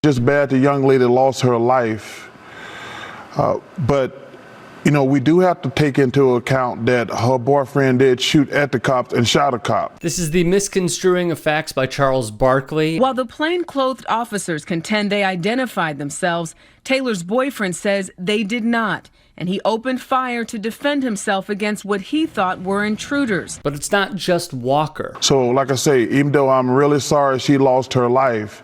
Just bad the young lady lost her life, but you know, we do have to take into account that her boyfriend did shoot at the cops and shot a cop. This is the Misconstruing of Facts by Charles Barkley. While the plainclothed officers contend they identified themselves, Taylor's boyfriend says they did not, and he opened fire to defend himself against what he thought were intruders. But it's not just Walker. So, like I say, even though I'm really sorry she lost her life,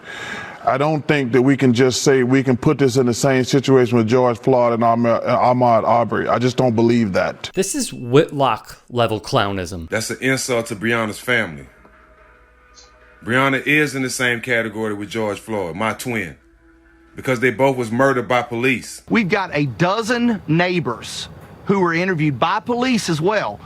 I don't think that we can just say we can put this in the same situation with George Floyd and Ahmaud Arbery. I just don't believe that. This is Whitlock-level clownism. That's an insult to Breonna's family. Breonna is in the same category with George Floyd, my twin, because they both was murdered by police. We've got a dozen neighbors who were interviewed by police as well,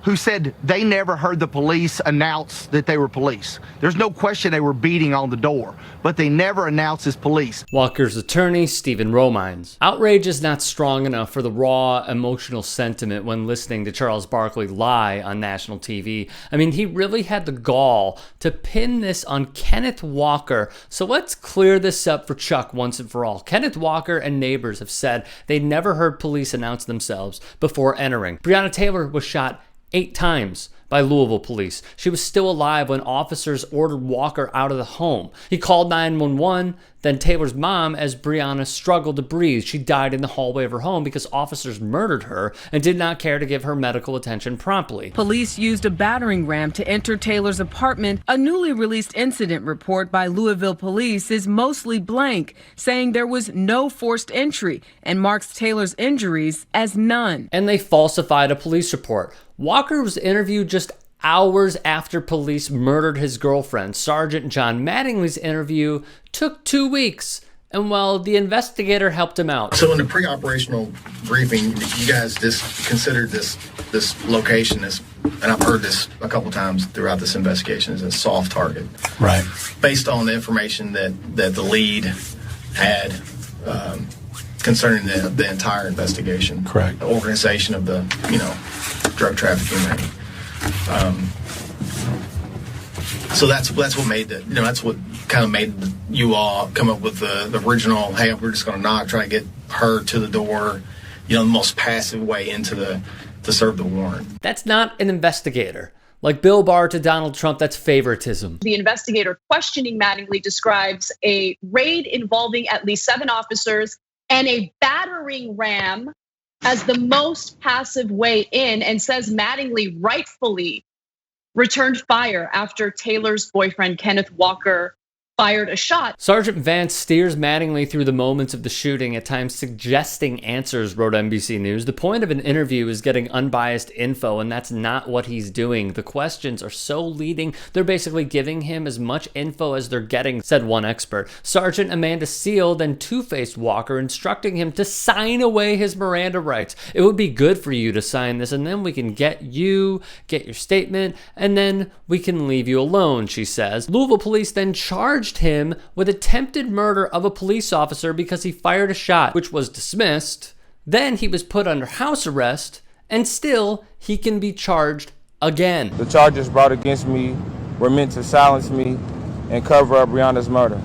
who said they never heard the police announce that they were police. There's no question they were beating on the door, but they never announced as police. Walker's attorney, Stephen Romines. Outrage is not strong enough for the raw, emotional sentiment when listening to Charles Barkley lie on national TV. I mean, he really had the gall to pin this on Kenneth Walker. So let's clear this up for Chuck once and for all. Kenneth Walker and neighbors have said they never heard police announce themselves before entering. Breonna Taylor was shot 8 times by Louisville police. She was still alive when officers ordered Walker out of the home. He called 911, then Taylor's mom, as Breonna struggled to breathe. She died in the hallway of her home because officers murdered her and did not care to give her medical attention promptly. Police used a battering ram to enter Taylor's apartment. A newly released incident report by Louisville police is mostly blank, saying there was no forced entry and marks Taylor's injuries as none. And they falsified a police report. Walker was interviewed just hours after police murdered his girlfriend. Sergeant John Mattingly's interview took 2 weeks, and well, the investigator helped him out. So in the pre-operational briefing, you guys just considered this location as, and I've heard this a couple times throughout this investigation, as a soft target. Right. Based on the information that the lead had concerning the entire investigation. Correct. The organization of the, drug trafficking ring. So that's what made it. That's what kind of made you all come up with the original. Hey, we're just going to knock, try to get her to the door. The most passive way to serve the warrant. That's not an investigator. Like Bill Barr to Donald Trump, that's favoritism. The investigator questioning Mattingly describes a raid involving at least 7 officers and a battering ram as the most passive way in, and says Mattingly rightfully returned fire after Taylor's boyfriend, Kenneth Walker, fired a shot. Sergeant Vance steers Mattingly through the moments of the shooting, at times suggesting answers, wrote NBC News. The point of an interview is getting unbiased info, and that's not what he's doing. The questions are so leading, they're basically giving him as much info as they're getting, said one expert. Sergeant Amanda Seal then two-faced Walker, instructing him to sign away his Miranda rights. It would be good for you to sign this, and then we can get your statement, and then we can leave you alone, she says. Louisville police then charged him with attempted murder of a police officer because he fired a shot, which was dismissed. Then he was put under house arrest, and still he can be charged again. The charges brought against me were meant to silence me and cover up Breonna's murder.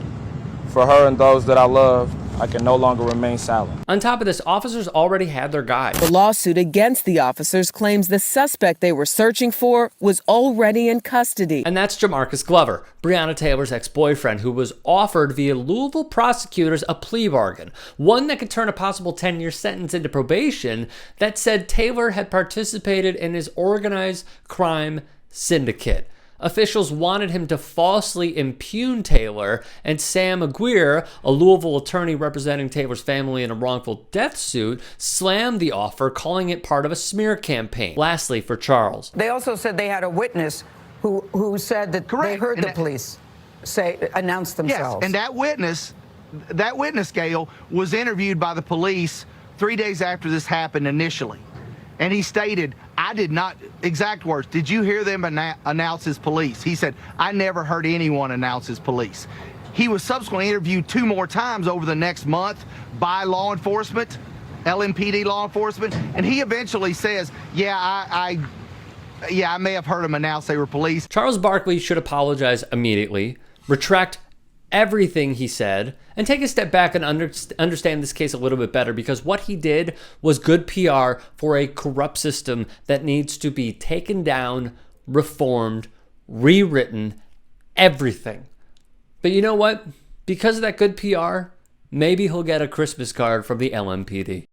For her and those that I love, I can no longer remain silent. On top of this, officers already had their guy. The lawsuit against the officers claims the suspect they were searching for was already in custody. And that's Jamarcus Glover, Breonna Taylor's ex-boyfriend, who was offered via Louisville prosecutors a plea bargain, one that could turn a possible 10-year sentence into probation, that said Taylor had participated in his organized crime syndicate. Officials wanted him to falsely impugn Taylor, and Sam Aguirre, a Louisville attorney representing Taylor's family in a wrongful death suit, slammed the offer, calling it part of a smear campaign. Lastly, for Charles. They also said they had a witness who said that they heard the police announce themselves. Yes, and that witness, Gail, was interviewed by the police 3 days after this happened initially. And he stated, I did not, exact words, did you hear them announce as police? He said, I never heard anyone announce as police. He was subsequently interviewed 2 more times over the next month by law enforcement, LMPD law enforcement, and he eventually says, I may have heard them announce they were police. Charles Barkley should apologize immediately, retract everything he said and take a step back and understand this case a little bit better, because what he did was good PR for a corrupt system that needs to be taken down, reformed, rewritten, everything. But you know what? Because of that good PR, maybe he'll get a Christmas card from the LMPD.